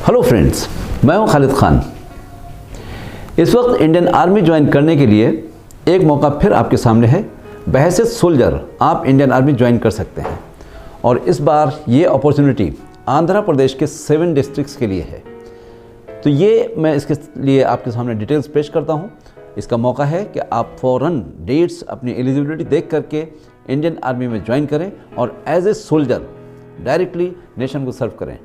Hello friends, मैं हूं खालिद खान। इस वक्त इंडियन आर्मी ज्वाइन करने के लिए एक मौका फिर आपके सामने है। बहैसियत सोल्जर आप इंडियन आर्मी ज्वाइन कर सकते हैं और इस बार ये अपॉर्चुनिटी आंध्र प्रदेश के 7 डिस्ट्रिक्ट्स के लिए है। तो ये मैं इसके लिए आपके सामने डिटेल्स पेश करता हूँ। इसका मौका है कि आप फ़ौरन डेट्स अपनी एलिजिबिलिटी देख करके इंडियन आर्मी में ज्वाइन करें और as a soldier directly nation को सर्व करें।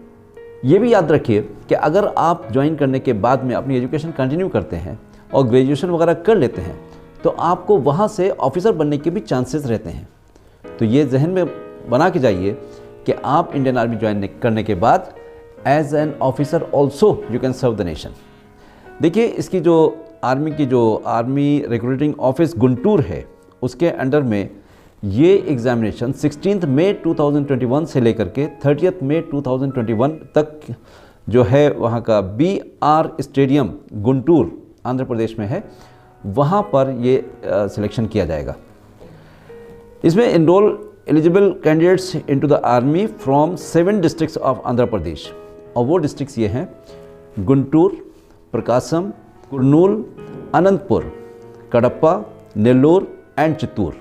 ये भी याद रखिए कि अगर आप ज्वाइन करने के बाद में अपनी एजुकेशन कंटिन्यू करते हैं और ग्रेजुएशन वगैरह कर लेते हैं तो आपको वहाँ से ऑफिसर बनने के भी चांसेस रहते हैं। तो ये जहन में बना के जाइए कि आप इंडियन आर्मी ज्वाइन करने के बाद as an officer also you can serve the nation. देखिए, इसकी जो आर्मी रिक्रूटिंग ऑफिस गुंटूर है उसके अंडर में ये एग्ज़ामिनेशन 16 मई 2021 से लेकर के 30 मई 2021 तक जो है वहाँ का BR स्टेडियम गुंटूर आंध्र प्रदेश में है, वहाँ पर ये सिलेक्शन किया जाएगा। इसमें enrol eligible candidates into the army from 7 districts of Andhra Pradesh, और वो डिस्ट्रिक्ट्स ये हैं Guntur, Prakasam, Kurnool, Anantapur, Kadapa, Nellore and Chittoor.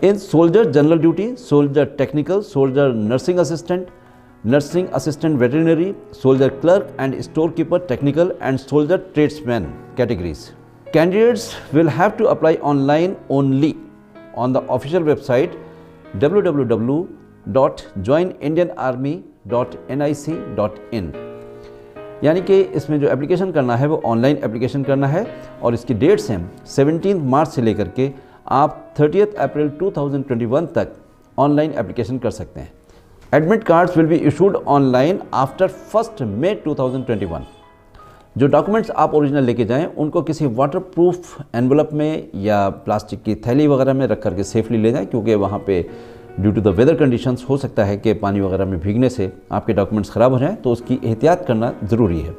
In soldier general duty, soldier technical, soldier nursing assistant veterinary, soldier clerk and storekeeper technical and soldier tradesman categories. Candidates will have to apply online only on the official website www.joinindianarmy.nic.in। यानी कि इसमें जो application करना है वो online application करना है और इसकी डेट्स हैं 17 मार्च से लेकर के आप 30 अप्रैल 2021 तक ऑनलाइन एप्लीकेशन कर सकते हैं। Admit cards will be issued online after 1 मई 2021। जो डॉक्यूमेंट्स आप ओरिजिनल लेके जाएं उनको किसी वाटरप्रूफ एनवलप में या प्लास्टिक की थैली वगैरह में रख करके सेफली ले जाएं, क्योंकि वहाँ पे due to the weather conditions हो सकता है कि पानी वगैरह में भीगने से आपके डॉक्यूमेंट्स ख़राब हो जाएँ, तो उसकी एहतियात करना ज़रूरी है।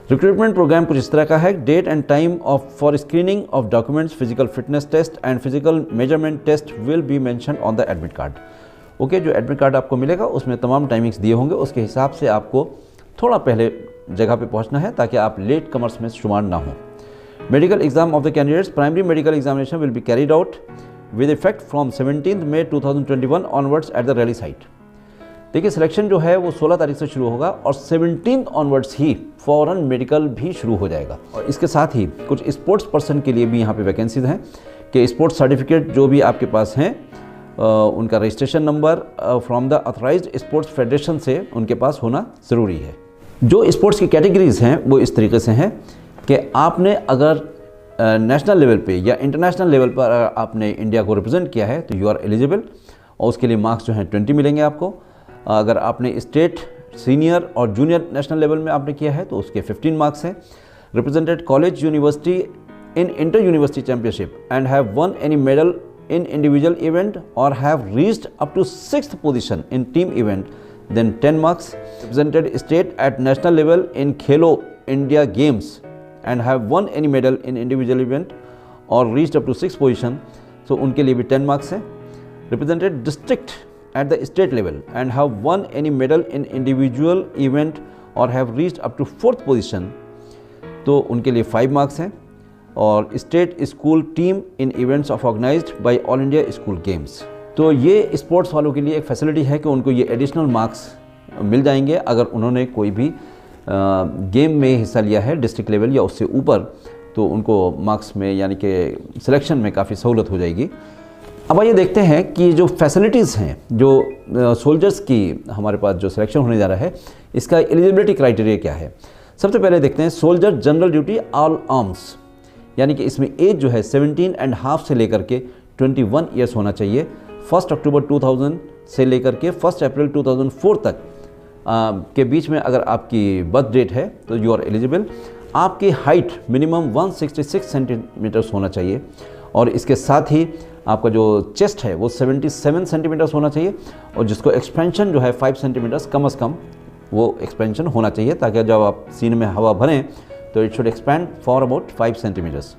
रिक्रूटमेंट प्रोग्राम कुछ इस तरह का है। Date and time for screening of documents, physical fitness test and physical measurement test will be mention on the admit card. Okay, जो एडमिट कार्ड आपको मिलेगा उसमें तमाम टाइमिंग्स दिए होंगे, उसके हिसाब से आपको थोड़ा पहले जगह पे पहुंचना है ताकि आप लेट कमर्स में शुमार ना हो। Medical exam of the candidates, primary medical examination will be carried out with effect from 17 May 2021 onwards at the rally site. देखिए, सिलेक्शन जो है वो 16 तारीख से शुरू होगा और 17 ऑनवर्ड्स ही फ़ौरन मेडिकल भी शुरू हो जाएगा। और इसके साथ ही कुछ स्पोर्ट्स पर्सन के लिए भी यहाँ पे वैकेंसीज हैं कि स्पोर्ट्स सर्टिफिकेट जो भी आपके पास हैं उनका registration number from the authorised sports federation से उनके पास होना ज़रूरी है। जो स्पोर्ट्स की कैटेगरीज़ हैं वो इस तरीके से हैं कि आपने अगर नेशनल लेवल पे या इंटरनेशनल लेवल पर आपने इंडिया को रिप्रेजेंट किया है तो यू आर एलिजिबल, और उसके लिए मार्क्स जो हैं 20 मिलेंगे आपको। अगर आपने स्टेट, सीनियर और जूनियर नेशनल लेवल में आपने किया है तो उसके 15 मार्क्स हैं। Represented college university in inter university championship and have won any medal in individual event or have reached up to 6th position in team event, then 10 marks. Represented state at national level in Khelo India games and have won any medal in individual event or reached up to 6th position, तो उनके लिए भी 10 marks हैं। Represented district at the state level and have won any medal in individual event or have reached up to 4th position, तो उनके लिए 5 marks हैं। और state school team in events of organised by all India school games, तो ये sports वालों के लिए एक फैसिलिटी है कि उनको ये एडिशनल मार्क्स मिल जाएंगे अगर उन्होंने कोई भी गेम में हिस्सा लिया है डिस्ट्रिक्ट लेवल या उससे ऊपर, तो उनको मार्क्स में यानी कि सिलेक्शन में काफ़ी सहूलत हो जाएगी। अब आइए देखते हैं कि जो फैसिलिटीज़ हैं जो सोल्जर्स की हमारे पास जो सिलेक्शन होने जा रहा है इसका एलिजिबिलिटी क्राइटेरिया क्या है। सबसे पहले देखते हैं soldier general duty all arms, यानी कि इसमें एज जो है 17.5 से लेकर के 21 ईयर्स होना चाहिए। 1 अक्टूबर 2000 से लेकर के 1 अप्रैल 2004 तक के बीच में अगर आपकी बर्थ डेट है तो यू आर एलिजिबल। आपकी हाइट मिनिमम 166 सेंटीमीटर्स होना चाहिए और इसके साथ ही आपका जो चेस्ट है वो 77 सेंटीमीटर्स होना चाहिए और जिसको एक्सपेंशन जो है 5 सेंटीमीटर्स कम से कम वो एक्सपेंशन होना चाहिए, ताकि जब आप सीने में हवा भरें तो it should expand for about 5 centimetres.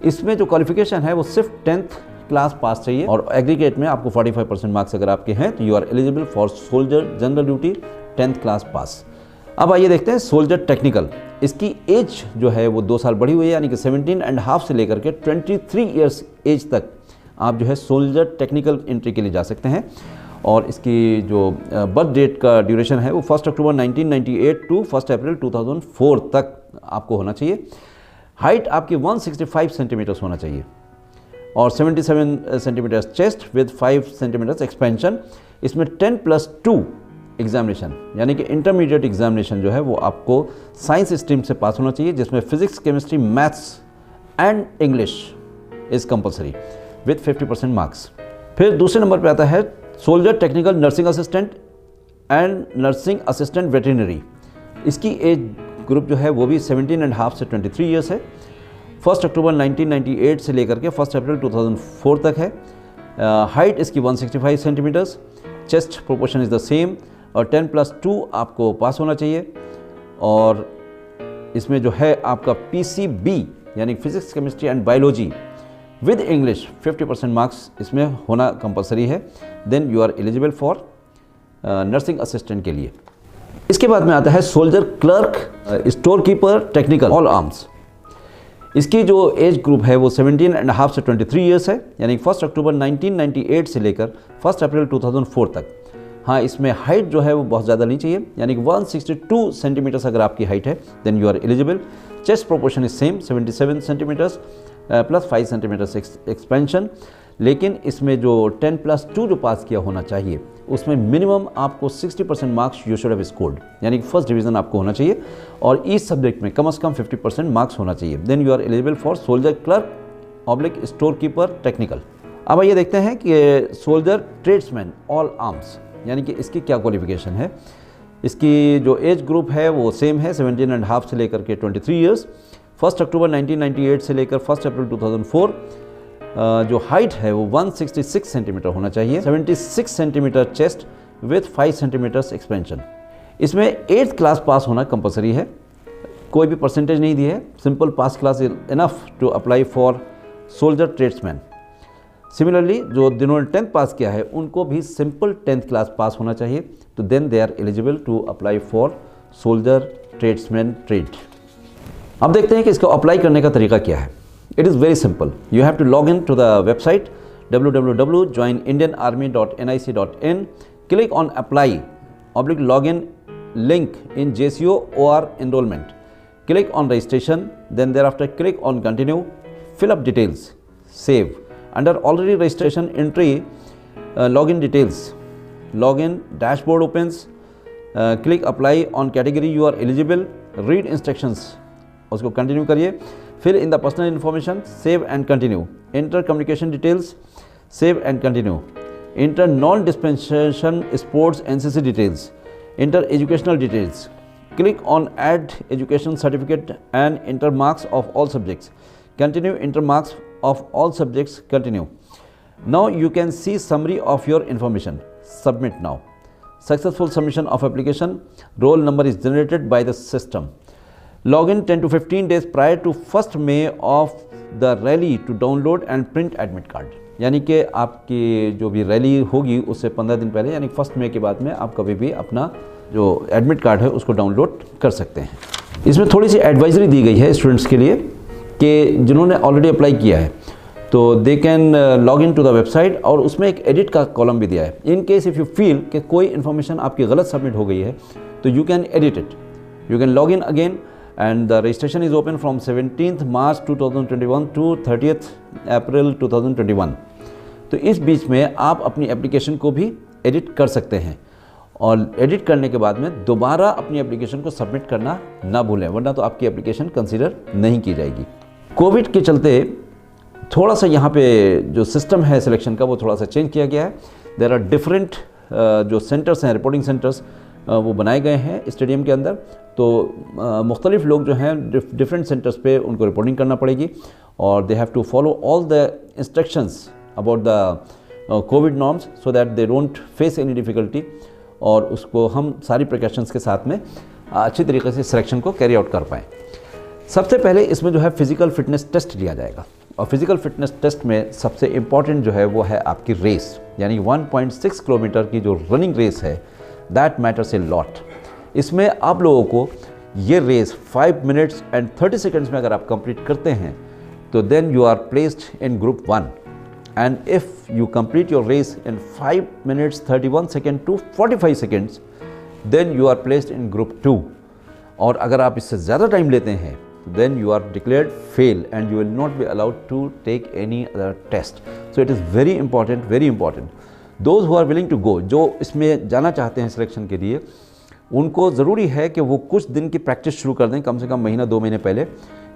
इसमें जो क्वालिफिकेशन है वो सिर्फ 10th क्लास पास चाहिए और एग्रीगेट में आपको 45% मार्क्स अगर आपके हैं तो you are eligible for soldier general duty 10th class pass. अब आइए देखते हैं सोल्जर टेक्निकल। इसकी एज जो है वो 2 साल बढ़ी हुई है, यानी कि 17.5 से लेकर के 23 ईयर्स एज तक आप जो है सोल्जर टेक्निकल एंट्री के लिए जा सकते हैं। और इसकी जो बर्थ डेट का ड्यूरेशन है वो 1 अक्टूबर 1998 टू 1 अप्रैल 2004 तक आपको होना चाहिए। हाइट आपकी 165 सेंटीमीटर्स होना चाहिए और 77 centimetres chest with 5 centimetres expansion. इसमें 10+2 एग्जामिनेशन यानी कि इंटरमीडिएट एग्जामिनेशन जो है वो आपको साइंस स्ट्रीम से पास होना चाहिए, जिसमें physics, chemistry, maths and English is compulsory with 50% marks. फिर दूसरे नंबर पे आता है soldier technical nursing assistant and nursing assistant veterinary. इसकी एज ग्रुप जो है वो भी 17.5 से 23 ईयर्स है। 1 अक्टूबर 1998 से लेकर के 1 अप्रैल 2004 तक है। हाइट इसकी 165 centimetres, chest proportion is the same और 10+2 आपको पास होना चाहिए। और इसमें जो है आपका PCB यानी physics, chemistry and biology with English 50% marks इसमें होना कंपलसरी है। Then you are eligible for nursing assistant के लिए। इसके बाद में आता है soldier clerk, store keeper, technical, all arms. इसकी जो एज ग्रुप है वो 17.5 से 23 ईयर्स है, यानी 1 अक्टूबर 1998 से लेकर 1 अप्रैल 2004 तक। हाँ, इसमें हाइट जो है वो बहुत ज़्यादा नहीं चाहिए, यानी कि 162 सेंटीमीटर्स अगर आपकी हाइट है then you are eligible. Chest proportion is same 77 centimetres plus 5 centimetres expansion. लेकिन इसमें जो 10+2 जो पास किया होना चाहिए उसमें मिनिमम आपको 60% marks you should have scored, यानी कि फर्स्ट डिवीज़न आपको होना चाहिए और इस सब्जेक्ट में कम से कम 50% मार्क्स होना चाहिए। Then you are eligible for soldier clerk oblique store keeper technical. अब आइए देखते हैं कि सोल्जर ट्रेड्समैन ऑल आर्म्स यानी कि इसकी क्या क्वालिफिकेशन है। इसकी जो एज ग्रुप है वो सेम है 17.5 से लेकर के 23 ईयर्स। 1 अक्टूबर 1998 से लेकर 1 अप्रैल 2004। जो हाइट है वो 166 सेंटीमीटर होना चाहिए, 76 centimetre chest with 5 centimetres expansion. इसमें 8th क्लास पास होना कंपलसरी है, कोई भी परसेंटेज नहीं दी है। Simple pass class is enough to apply for soldier tradesman. Similarly जो जिन्होंने 10th पास किया है उनको भी सिंपल 10th क्लास पास होना चाहिए, तो then they are eligible to apply for soldier tradesman trade. अब देखते हैं कि इसको अप्लाई करने का तरीका क्या है। It is very simple. You have to log in to the website www.joinindianarmy.nic.in, click on apply/login link in JCO OR enrollment, click on registration, then thereafter click on continue, fill up details, save. Under already registration entry, login details, login dashboard opens, click apply on category you are eligible, read instructions, उसको continue करिए। Fill in the personal information, save and continue, enter communication details, save and continue, enter non dispensation sports NCC details, enter educational details, click on add education certificate and enter marks of all subjects, continue, enter marks of all subjects, continue. Now you can see summary of your information, submit now. Successful submission of application, roll number is generated by the system. Log in 10 to 15 days prior to 1st May of the rally to download and print admit card. यानी कि आपकी जो भी rally होगी उससे 15 दिन पहले यानी 1 मई के बाद में आप कभी भी अपना जो एडमिट कार्ड है उसको डाउनलोड कर सकते हैं। इसमें थोड़ी सी एडवाइजरी दी गई है स्टूडेंट्स के लिए कि जिन्होंने ऑलरेडी अप्लाई किया है तो they can log in to the website और उसमें एक एडिट का कॉलम भी दिया है। In case if you feel कि कोई इन्फॉर्मेशन आपकी गलत सबमिट हो गई है तो you can edit it, you can log in again and the registration is open from 17th March 2021 to 30th April 2021। तो इस बीच में आप अपनी एप्लीकेशन को भी एडिट कर सकते हैं और एडिट करने के बाद में दोबारा अपनी एप्लीकेशन को सबमिट करना ना भूलें, वरना तो आपकी एप्लीकेशन कंसीडर नहीं की जाएगी। कोविड के चलते थोड़ा सा यहाँ पे जो सिस्टम है सिलेक्शन का वो थोड़ा सा चेंज किया गया है। देयर आर डिफरेंट जो सेंटर्स हैं, रिपोर्टिंग सेंटर्स वो बनाए गए हैं स्टेडियम के अंदर, तो मुख्तलिफ लोग जो हैं डिफरेंट सेंटर्स पे उनको रिपोर्टिंग करना पड़ेगी और they have to follow all the instructions about the COVID norms so that they don't face any difficulty और उसको हम सारी प्रिकॉशंस के साथ में अच्छी तरीके से सिलेक्शन को कैरी आउट कर पाएँ। सबसे पहले इसमें जो है फ़िज़िकल फ़िटनेस टेस्ट लिया जाएगा और फिज़िकल फ़िटनेस टेस्ट में सबसे इम्पॉर्टेंट जो है वो है आपकी रेस, यानी 1.6 किलोमीटर की जो रनिंग रेस है दैट मैटर्स ए लॉट। इसमें आप लोगों को ये रेस 5 मिनट्स एंड 30 सेकेंड्स में अगर आप कंप्लीट करते हैं तो then you are placed in group 1, and if you complete your race in 5 minutes 31 second to 45 seconds then you are placed in group 2। और अगर आप इससे ज़्यादा टाइम लेते हैं then you are declared fail and you will not be allowed to take any other test. So it is very important. Those who are willing to go, जो इसमें जाना चाहते हैं सिलेक्शन के लिए, उनको ज़रूरी है कि वो कुछ दिन की प्रैक्टिस शुरू कर दें, कम से कम महीना 2 महीने पहले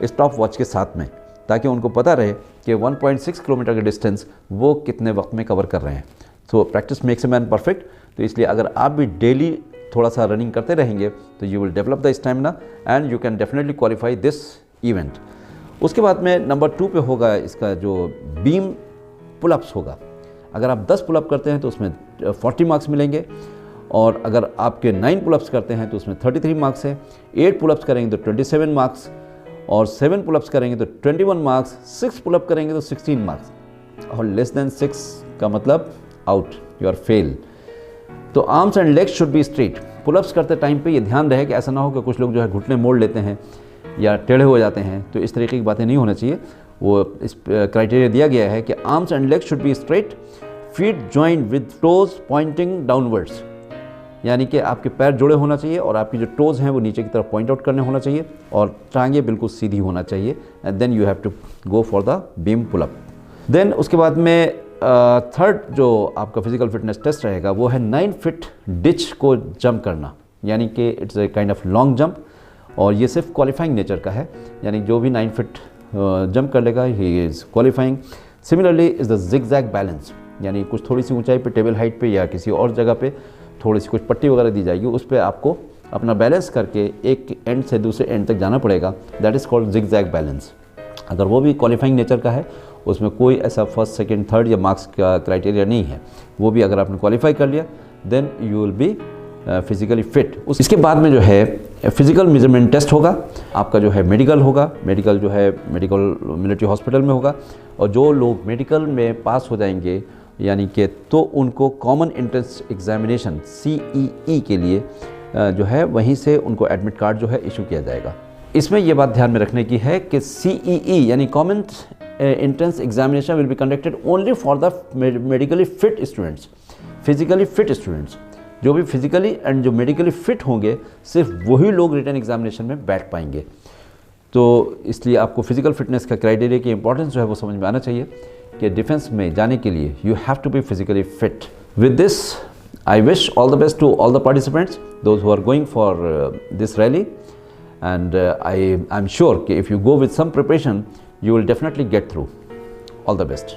स्टॉप वॉच के साथ में, ताकि उनको पता रहे कि 1.6 किलोमीटर का डिस्टेंस वो कितने वक्त में कवर कर रहे हैं। So practice makes a man perfect. तो इसलिए अगर आप भी डेली थोड़ा सा रनिंग करते रहेंगे तो you will develop the stamina and you can definitely qualify this event. उसके बाद में नंबर 2 पे होगा इसका जो बीम पुलअप्स होगा। अगर आप 10 पुलअप करते हैं तो उसमें 40 मार्क्स मिलेंगे, और अगर आपके 9 पुलअप्स करते हैं तो उसमें 33 मार्क्स है। 8 पुलअप्स करेंगे तो 27 मार्क्स, और 7 पुलअप्स करेंगे तो 21 मार्क्स, 6 पुलअप करेंगे तो 16 मार्क्स, और लेस देन 6 का मतलब आउट, यू आर फेल। तो arms and legs should be straight. Pullups करते टाइम पे ये ध्यान रहे कि ऐसा ना हो कि कुछ लोग जो है घुटने मोड़ लेते हैं या टेढ़े हो जाते हैं, तो इस तरीके की बातें नहीं होना चाहिए। वो इस क्राइटेरिया दिया गया है कि arms and legs should be straight, feet joint with toes pointing downwards, यानी कि आपके पैर जुड़े होना चाहिए और आपकी जो टोज़ हैं वो नीचे की तरफ पॉइंट आउट करने होना चाहिए, और टांगे बिल्कुल सीधी होना चाहिए, and then you have to go for the beam pull up. देन उसके बाद में थर्ड जो आपका फिजिकल फिटनेस टेस्ट रहेगा वो है 9 फीट डिच को जंप करना, यानी कि it's a kind of long jump, और ये सिर्फ क्वालिफाइंग नेचर का है, यानी जो भी 9 फीट जंप कर लेगा he is qualifying. Similarly is the zigzag balance, यानी कुछ थोड़ी सी ऊंचाई पे टेबल हाइट पे या किसी और जगह पे थोड़ी सी कुछ पट्टी वगैरह दी जाएगी, उस पर आपको अपना बैलेंस करके एक एंड से दूसरे एंड तक जाना पड़ेगा, that is called zigzag balance. अगर वो भी क्वालिफाइंग नेचर का है, उसमें कोई ऐसा फर्स्ट सेकंड थर्ड या मार्क्स का क्राइटेरिया नहीं है, वो भी अगर आपने क्वालिफाई कर लिया then you will be physically fit. इसके बाद में जो है फिजिकल मेजरमेंट टेस्ट होगा, आपका जो है मेडिकल होगा, मेडिकल जो है मेडिकल मिलिट्री हॉस्पिटल में होगा, और जो लोग मेडिकल में पास हो जाएंगे यानी कि तो उनको कॉमन एंट्रेंस एग्जामिनेशन CEE के लिए जो है वहीं से उनको एडमिट कार्ड जो है इशू किया जाएगा। इसमें ये बात ध्यान में रखने की है कि CEE यानी common entrance examination will be conducted only for the medically fit students, physically fit students. जो भी फिजिकली एंड जो मेडिकली फिट होंगे सिर्फ वही लोग रिटन एग्जामिनेशन में बैठ पाएंगे। तो इसलिए आपको फिजिकल फिटनेस का क्राइटेरिया की इंपॉर्टेंस जो है वो समझ में आना चाहिए कि डिफेंस में जाने के लिए you have to be physically fit. With this I wish all the best to all the participants, those who are going for this rally, and I'm sure if you go with some preparation you will definitely get through. All the best.